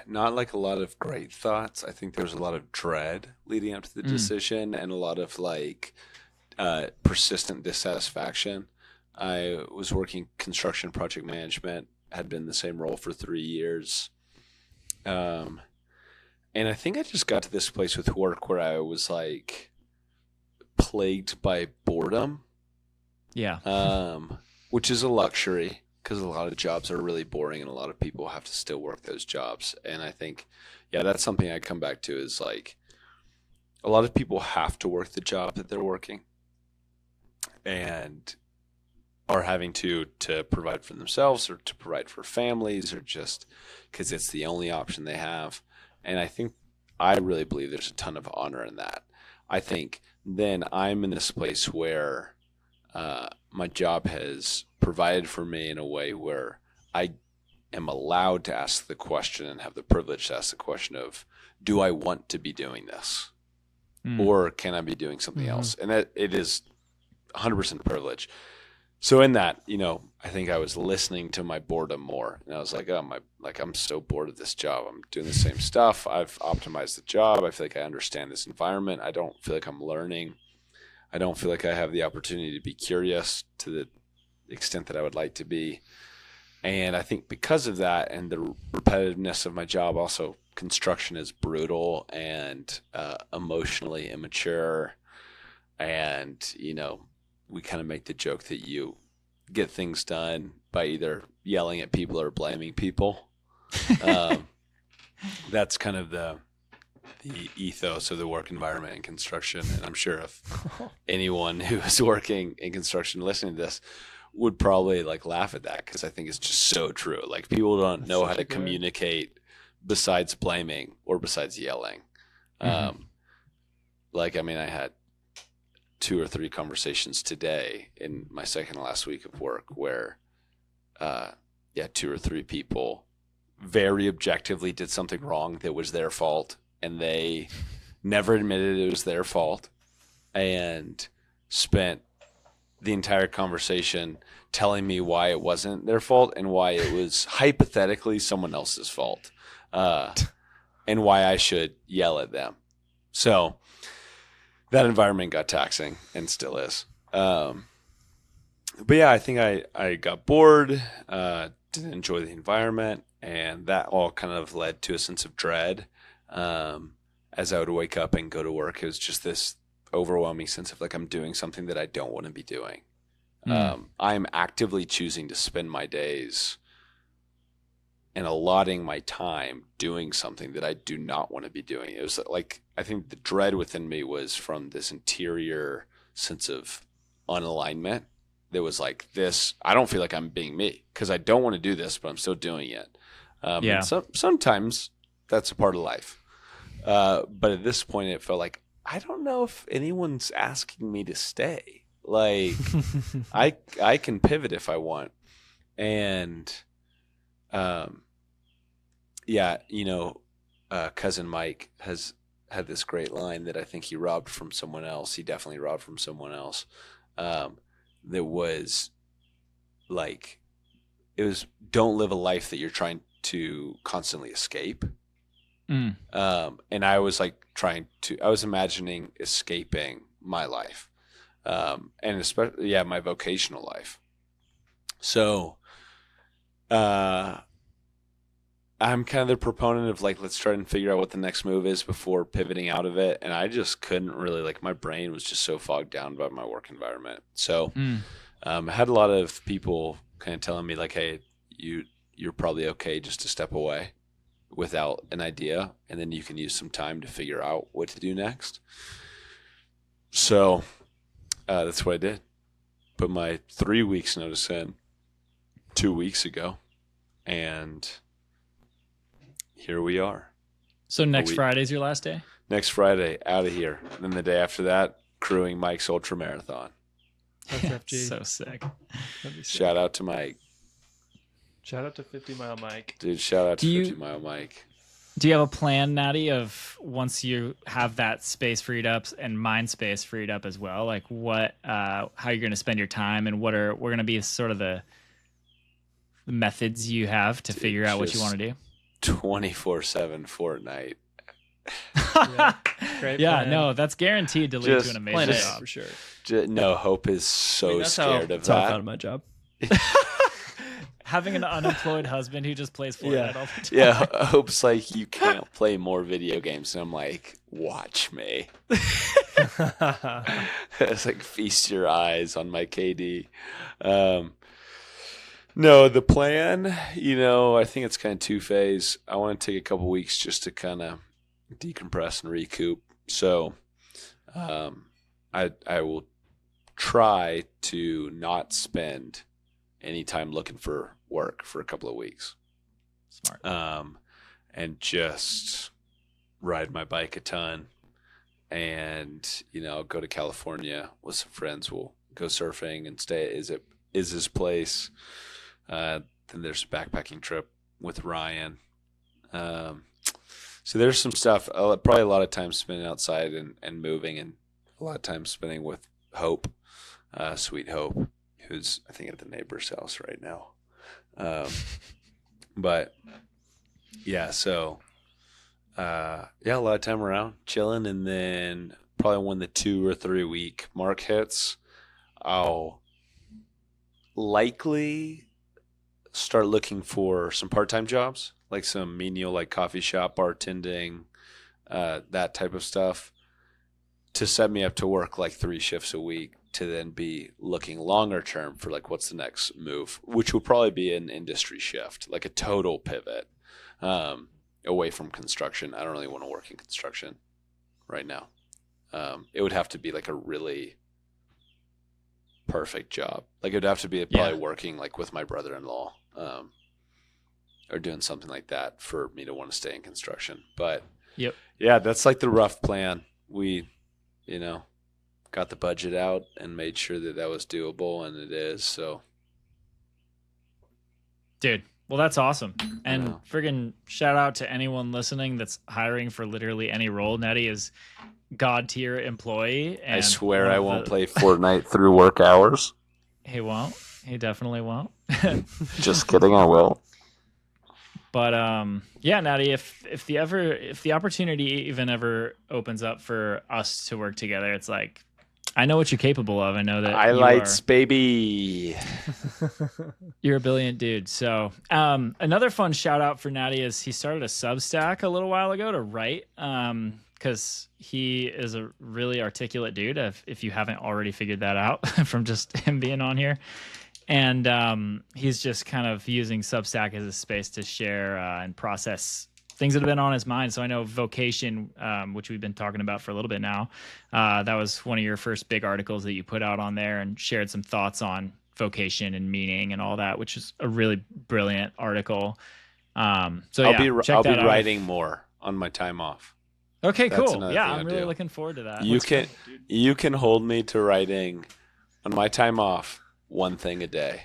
like a lot of great thoughts. I think there was a lot of dread leading up to the decision and a lot of like persistent dissatisfaction. I was working construction project management, had been in the same role for 3 years. And I think I just got to this place with work where I was like plagued by boredom. Yeah. Which is a luxury because a lot of jobs are really boring and a lot of people have to still work those jobs. And I think, yeah, that's something I come back to is like a lot of people have to work the job that they're working and are having to provide for themselves or to provide for families or just because it's the only option they have. And I really believe there's a ton of honor in that. I think then I'm in this place where my job has provided for me in a way where I am allowed to ask the question and have the privilege to ask the question of, do I want to be doing this? Or can I be doing something else? And that it is 100% privilege. So in that, I think I was listening to my boredom more, and I was like, I'm so bored of this job. I'm doing the same stuff. I've optimized the job. I feel like I understand this environment. I don't feel like I'm learning. I don't feel like I have the opportunity to be curious to the extent that I would like to be. And I think because of that and the repetitiveness of my job, also construction is brutal and emotionally immature. And, we kind of make the joke that you get things done by either yelling at people or blaming people. That's kind of the ethos of the work environment in construction. And I'm sure if anyone who is working in construction listening to this would probably like laugh at that because I think it's just so true. Like people don't know how to communicate besides blaming or besides yelling. I had 2 or 3 conversations today in my second to last week of work where 2 or 3 people very objectively did something wrong that was their fault and they never admitted it was their fault and spent the entire conversation telling me why it wasn't their fault and why it was hypothetically someone else's fault, and why I should yell at them. So that environment got taxing and still is. But yeah, I think I got bored, didn't enjoy the environment, and that all kind of led to a sense of dread. As I would wake up and go to work, it was just this overwhelming sense of like I'm doing something that I don't want to be doing. I'm actively choosing to spend my days and allotting my time doing something that I do not want to be doing. It was like, I think the dread within me was from this interior sense of unalignment. There was like this, I don't feel like I'm being me because I don't want to do this, but I'm still doing it. And sometimes that's a part of life. But at this point, it felt like, I don't know if anyone's asking me to stay. Like, I can pivot if I want. And, yeah, cousin Mike has had this great line that I think he robbed from someone else. He definitely robbed from someone else. That was like, it was, don't live a life that you're trying to constantly escape. And I was like I was imagining escaping my life, and especially, my vocational life. So, I'm kind of the proponent of like, let's try and figure out what the next move is before pivoting out of it. And I just couldn't really, like, my brain was just so fogged down by my work environment. So, I had a lot of people kind of telling me like, hey, you're probably okay just to step away without an idea, and then you can use some time to figure out what to do next. So, that's what I did. Put my 3 weeks notice in 2 weeks ago, and here we are. So next Friday's your last day? Next Friday, out of here. And then the day after that, crewing Mike's Ultra Marathon. That's FG. So sick. Shout out to Mike. Shout out to 50 Mile Mike. Dude, shout out to 50 Mile Mike. Do you have a plan, Natty, of once you have that space freed up and mind space freed up as well? Like what, how you're going to spend your time, and what are going to be sort of the methods you have to figure out what you want to do? 24/7 Fortnite. Great Yeah, plan. no, that's guaranteed to lead to an amazing job. For sure. No, Hope is so scared of That's how I that. found my job. Having an unemployed husband who just plays Fortnite all the time. Yeah, Hope's like, you can't play more video games. And I'm like, watch me. It's like, feast your eyes on my KD. No, the plan, I think it's kind of two-phase. I want to take a couple weeks just to kind of decompress and recoup. So I will try to not spend any time looking for work for a couple of weeks. Smart. And just ride my bike a ton, and I'll go to California with some friends. We'll go surfing and stay at Iz's place. Then there's a backpacking trip with Ryan. So there's some stuff. Probably a lot of time spent outside and moving, and a lot of time spending with Hope, sweet Hope, who's I think at the neighbor's house right now. But yeah, so a lot of time around chilling, and then probably when the 2 or 3 week mark hits, I'll likely start looking for some part-time jobs, like some menial, like coffee shop, bartending, that type of stuff, to set me up to work like 3 shifts a week, to then be looking longer term for like, what's the next move, which will probably be an industry shift, like a total pivot, away from construction. I don't really want to work in construction right now. It would have to be like a really perfect job. Like, it would have to be probably working like with my brother-in-law, or doing something like that for me to want to stay in construction. But yeah, that's like the rough plan. We, got the budget out and made sure that was doable, and it is. So, dude, well, that's awesome. And friggin' shout out to anyone listening that's hiring for literally any role. Nettie is God tier employee. And I swear I won't play Fortnite through work hours. He won't. He definitely won't. Just kidding, I will. But yeah, Natty, if the opportunity even ever opens up for us to work together, it's like, I know what you're capable of. I know that highlights, baby. You're a brilliant dude. So another fun shout out for Natty is he started a Substack a little while ago to write, because he is a really articulate dude, if you haven't already figured that out from just him being on here. And he's just kind of using Substack as a space to share and process things that have been on his mind. So I know vocation, which we've been talking about for a little bit now, that was one of your first big articles that you put out on there and shared some thoughts on vocation and meaning and all that, which is a really brilliant article. So I'll be writing more on my time off. Okay, That's cool. another Yeah, thing I'm I'd really do. looking forward to that. You can hold me to writing on my time off one thing a day.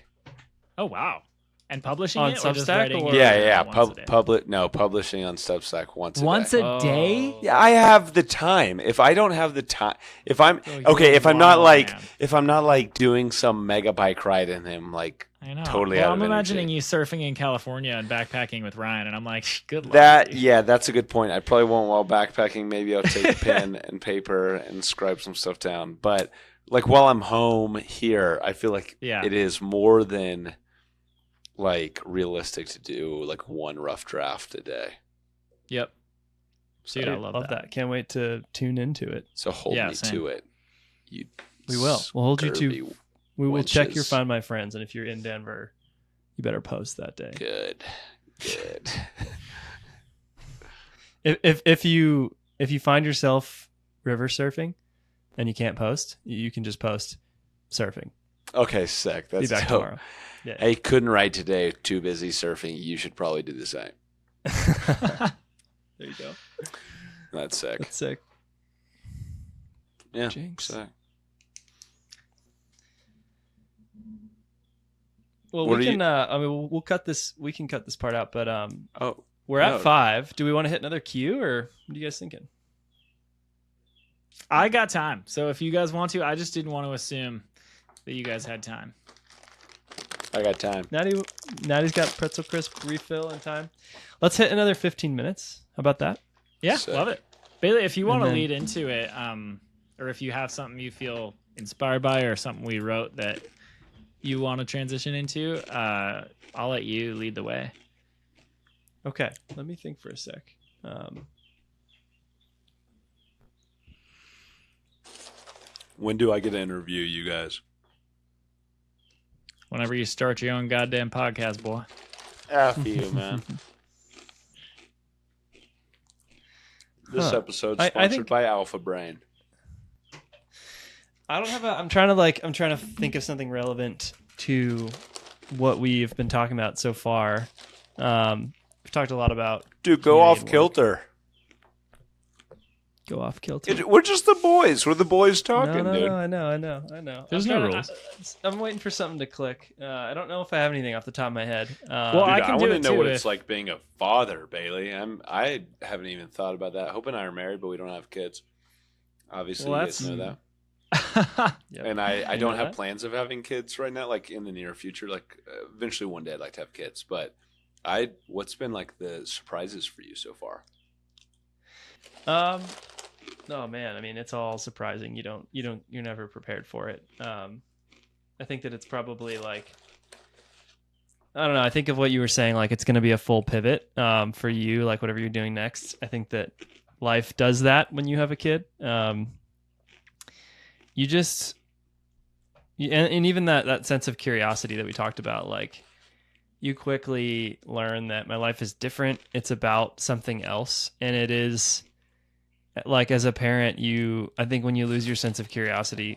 Oh, wow. And publishing On it or just Substack writing or- it Yeah. once a day? Publishing on Substack once a Once day. a day? Yeah, I have the time. If I don't have the time, if I'm Oh, okay, you're if I'm not wild, like man. if I'm not like doing some mega bike ride in him, like I know. totally Well, out I'm of imagining energy. you surfing in California and backpacking with Ryan, and I'm like, good luck. That dude. yeah, that's a good point. I probably won't while backpacking. Maybe I'll take a pen and paper and scribe some stuff down. But like while I'm home here, I feel like Yeah. it is more than like realistic to do like one rough draft a day. Yep. Dude, I love that. Can't wait to tune into it. So hold Yeah, me same. to it. You We will. We'll hold you scurvy to. We will check your wenches. Find My Friends, and if you're in Denver, you better post that day. Good. If you find yourself river surfing and you can't post, you can just post surfing. Okay, sick. Be That's back dope. tomorrow. Yeah. I couldn't write today. Too busy surfing. You should probably do the same. There you go. That's sick. That's sick. Yeah. Jinx. Sick. Well, What we are can. I mean, we'll cut this. We can cut this part out. But Oh, we're at no. 5. Do we want to hit another cue, or what are you guys thinking? I got time. So if you guys want to, I just didn't want to assume that you guys had time. I got time. Natty's got pretzel crisp refill in time. Let's hit another 15 minutes. How about that? Yeah, Sick. love it. Bailey, if you want to then- lead into it, or if you have something you feel inspired by or something we wrote that you want to transition into, I'll let you lead the way. Okay, let me think for a sec. When do I get to interview you guys? Whenever you start your own goddamn podcast, boy. After you, man. This Huh. episode's I sponsored think- by Alpha Brain. I don't have a. I'm trying to think of something relevant to what we've been talking about so far. We've talked a lot about Dude, go community off and work. kilter. Go off kilter. We're just the boys. We're the boys talking, no, dude. I know. There's I'm no trying rules. I'm waiting for something to click. I don't know if I have anything off the top of my head. Well, Dude, I I, can do want to it know too what if- it's like being a father, Bailey. I haven't even thought about that. Hope and I are married, but we don't have kids. Obviously, Well, you guys know that. Yep. And I You don't know have that? plans of having kids right now, like in the near future. Like eventually one day I'd like to have kids. But what's been like the surprises for you so far? Oh man, I mean, it's all surprising. You're never prepared for it. I think that it's probably like, I don't know. I think of what you were saying, like it's going to be a full pivot for you, like whatever you're doing next. I think that life does that when you have a kid. And even that sense of curiosity that we talked about, like you quickly learn that my life is different. It's about something else, and it is. Like as a parent, I think when you lose your sense of curiosity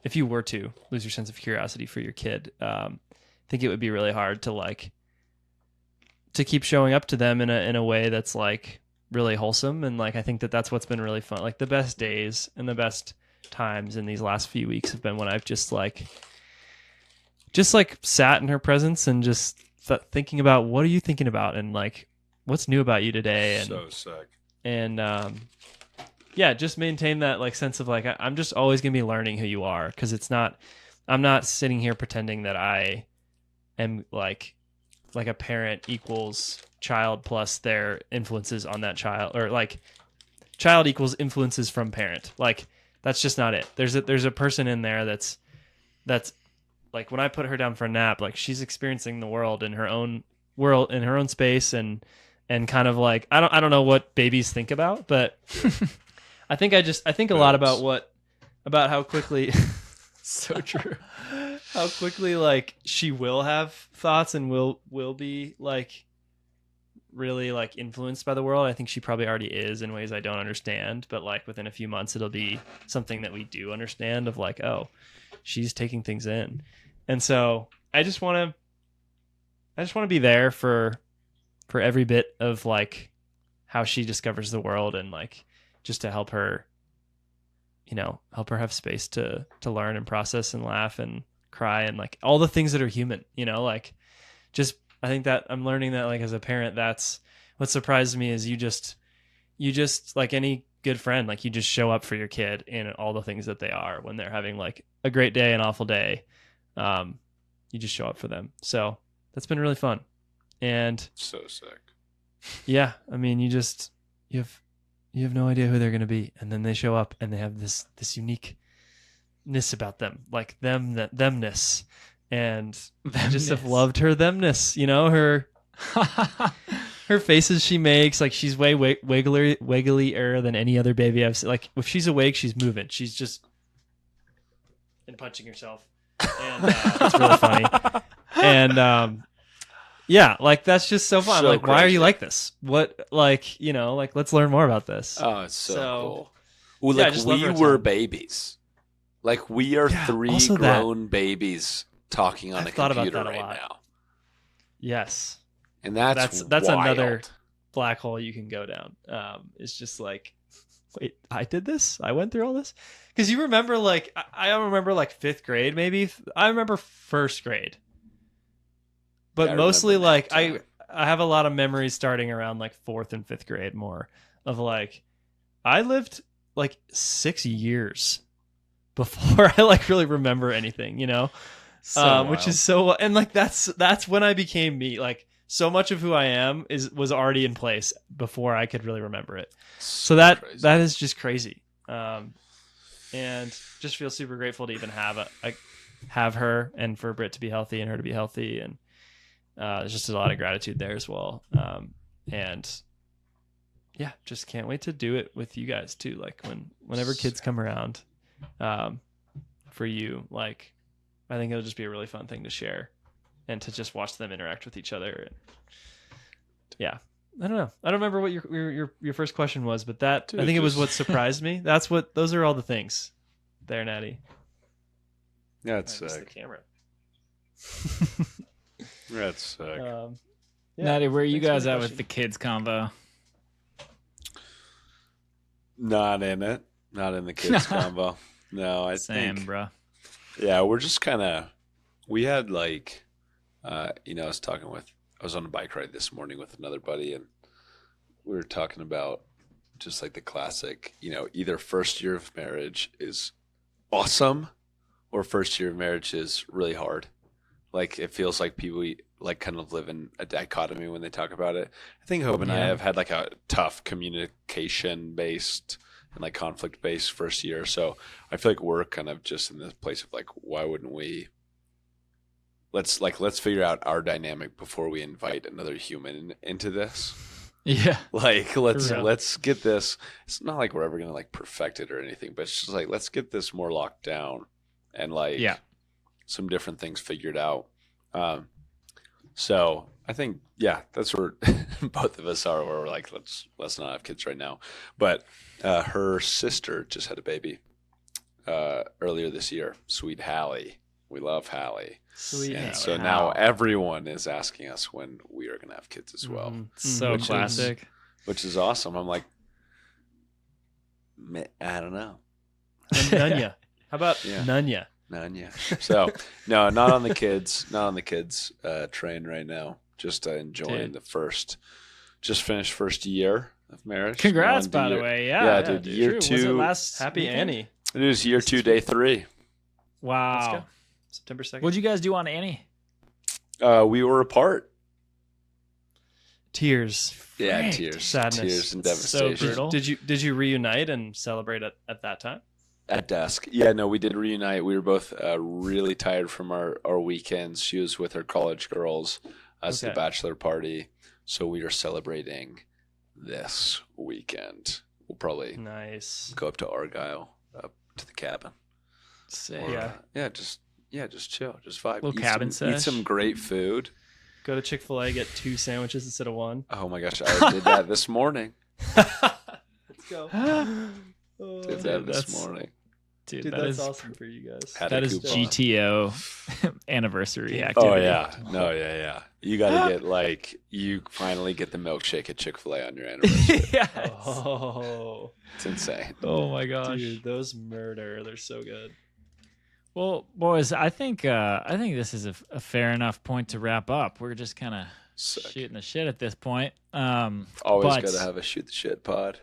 if you were to lose your sense of curiosity for your kid, I think it would be really hard to keep showing up to them in a way that's like really wholesome. And like, I think that's what's been really fun. Like the best days and the best times in these last few weeks have been when I've just sat in her presence and just thinking about, what are you thinking about? And like, what's new about you today? And, So sick. and yeah, just maintain that like sense of like I'm just always gonna be learning who you are, because I'm not sitting here pretending that I am like a parent equals child plus their influences on that child, or like child equals influences from parent. Like that's just not it. There's a person in there that's like, when I put her down for a nap, like she's experiencing the world in her own space, and kind of like I don't know what babies think about, but I think a lot about how quickly So true. how quickly like she will have thoughts and will be like really like influenced by the world. I think she probably already is in ways I don't understand, but like within a few months it'll be something that we do understand, of like, oh, she's taking things in. And so I just want to be there for every bit of like how she discovers the world, and like just to help her, help her have space to learn and process and laugh and cry and like all the things that are human, like just, I think that I'm learning that like as a parent, that's what surprised me is you just like any good friend, like you just show up for your kid in all the things that they are when they're having like a great day, an awful day. You just show up for them. So that's been really fun. And so sick. Yeah. I mean, you have no idea who they're going to be. And then they show up and they have this uniqueness about them, like themness. And I just have loved her themness, her faces she makes, like she's way wigglier than any other baby I've seen. Like if she's awake, she's moving. She's just and punching herself. And it's really funny. And yeah, like that's just so fun. So like, why are crazy. you like this? What, like, like let's learn more about this. Oh, it's so cool. yeah, Well, I like just love her we a were ton. babies. Like we are Yeah, 3 also that. grown babies talking on I've a thought about computer that a right lot. now. Yes. And that's That's wild. another black hole you can go down. It's just like, wait, I did this? I went through all this? Because you remember, like, I remember like 5th grade, maybe. I remember 1st grade. But I mostly remember like that too. I have a lot of memories starting around like 4th and 5th grade more of like I lived like 6 years before I like really remember anything, which is so, and like that's when I became me. Like so much of who I am was already in place before I could really remember it. So that crazy. that is just crazy. And just feel super grateful to even have her and for Britt to be healthy and her to be healthy, and there's just a lot of gratitude there as well. And yeah, just can't wait to do it with you guys too. Like whenever kids come around, for you, like I think it'll just be a really fun thing to share and to just watch them interact with each other. And yeah, I don't know. I don't remember what your first question was, but that Dude, I think it was just- what surprised me. Those are all the things there, Natty. That's I missed the sick. camera. That's sick. Yeah, Natty, where are you thanks for guys the at with question. the kids combo? Not in it. Not in the kids combo. No, I Same, think. bro. Yeah, we're just kind of. We had like, I was on a bike ride this morning with another buddy, and we were talking about just like the classic, either first year of marriage is awesome, or first year of marriage is really hard. Like it feels like people like kind of live in a dichotomy when they talk about it. I think Hope and I Yeah. have had like a tough communication based and like conflict based first year. So I feel like we're kind of just in this place of like, why wouldn't we? Let's figure out our dynamic before we invite another human into this. Yeah. Like real. let's get this. It's not like we're ever gonna like perfect it or anything, but it's just like let's get this more locked down and like Yeah. some different things figured out. So I think that's where both of us are. Where we're like let's not have kids right now. But her sister just had a baby earlier this year. Sweet Hallie, we love Hallie. Sweet. And Yeah, so wow. now everyone is asking us when we are going to have kids as well, Mhm. So Which is- classic. which is awesome. I'm like, I don't know. Nunya. How about Yeah. Nunya? None yet. So no, not on the kids train right now. Just enjoying Dude. just finished first year of marriage. Congrats, Now by into the year- way. Yeah, Yeah. dude, true. year Was it 2. last Happy weekend? Annie. It is year 2, day 3. Let's Wow. go. September 2nd. What'd you guys do on Annie? We were apart. Tears. Yeah, Frick. tears, Sadness. tears and It's so devastation. brutal. Did you reunite and celebrate at that time? At dusk. Yeah, no, we did reunite. We were both really tired from our weekends. She was with her college girls as the Okay. bachelor party. So we are celebrating this weekend. We'll probably Nice. go up to Argyle, up to the cabin. Sick. Or, Yeah. just chill, just vibe. Little Eat cabin some, eat sesh. some great food. Go to Chick-fil-A, get 2 sandwiches instead of 1. Oh my gosh, I did that this morning. Let's go. Did that this morning. Dude, Dude, that that's is awesome for you guys. Had that a is coupon. GTO anniversary Oh activity. yeah, no, yeah. You got to get like you finally get the milkshake at Chick-fil-A on your anniversary. Yes. Oh, It's insane. Oh my gosh. dude, those murder. They're so good. Well, boys, I think this is a fair enough point to wrap up. We're just kind of Sick. shooting the shit at this point. Always but got to have a shoot the shit pod.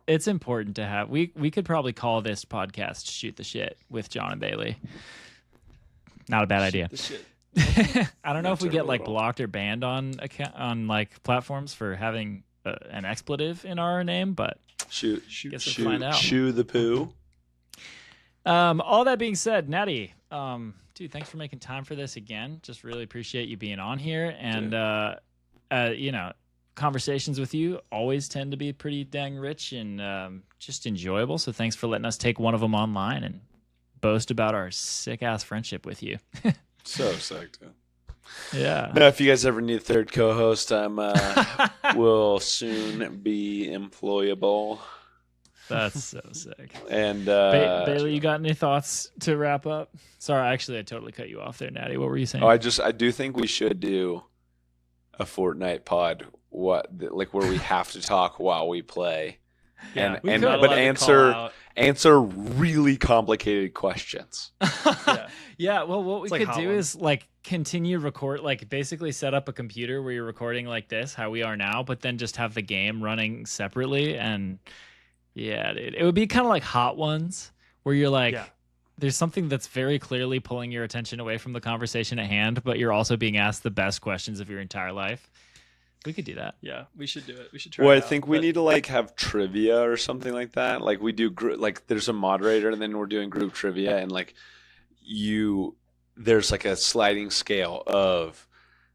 it's important to have. We could probably call this podcast "Shoot the Shit" with John and Bailey. Not a bad idea. The shit. I don't know if we That's get our like little- blocked or banned on like platforms for having an expletive in our name, but Shoot, Guess we'll find out. Chew the poo. all that being said, Natty, dude, thanks for making time for this again. Just really appreciate you being on here, and you know, conversations with you always tend to be pretty dang rich and just enjoyable. So thanks for letting us take one of them online and boast about our sick ass friendship with you. So psyched. Yeah. Now, if you guys ever need a third co-host, will soon be employable. That's so sick. And Bailey, you got any thoughts to wrap up? Sorry, actually, I totally cut you off there, Natty. What were you saying? I do think we should do a Fortnite pod. Like where we have to talk while we play, Yeah, and we and could. but Allowed to answer call out. answer really complicated questions. Yeah. Yeah, well, what we It's like could Hot do Ones. is like continue record, like basically set up a computer where you're recording like this, how we are now, but then just have the game running separately. And yeah, dude, it would be kind of like Hot Ones, where you're like, Yeah. there's something that's very clearly pulling your attention away from the conversation at hand, but you're also being asked the best questions of your entire life. We could do that. Yeah, we should do it. We should try. Well, I it out. think we But- need to like have trivia or something like that. Like we do, like there's a moderator, and then we're doing group trivia, and like there's like a sliding scale of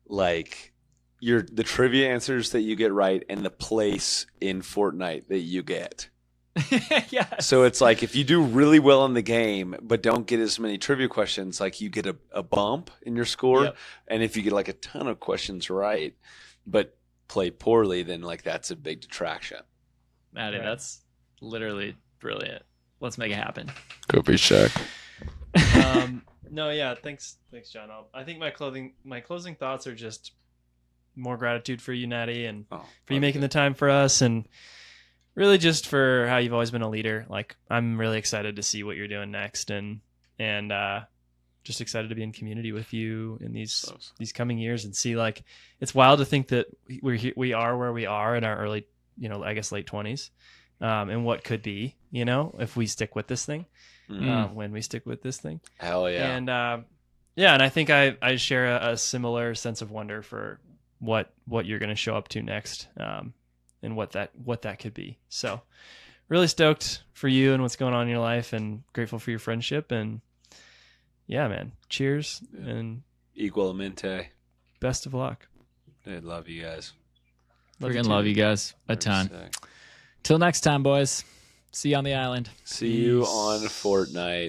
like the trivia answers that you get right and the place in Fortnite that you get. Yeah. So it's like if you do really well in the game but don't get as many trivia questions, like you get a bump in your score. Yep. And if you get like a ton of questions right but play poorly, then like that's a big detraction. Maddie, Right. that's literally brilliant. Let's make it happen. Go be Shaq. No, yeah, thanks, John. I think my closing thoughts are just more gratitude for you, Natty, and for you making the time for us, and really just for how you've always been a leader. Like, I'm really excited to see what you're doing next, and just excited to be in community with you in these coming years, and see, like, it's wild to think that we are where we are in our early, I guess late 20s, and what could be, if we stick with this thing. When we stick with this thing. Hell yeah. And and I think I share a similar sense of wonder for what you're going to show up to next, and what that could be. So really stoked for you and what's going on in your life, and grateful for your friendship, and yeah, man, cheers and Igualmente. best of luck. I love you guys. Freaking love you guys a ton. Sick. Till next time, boys. See you on the island. See you on Fortnite.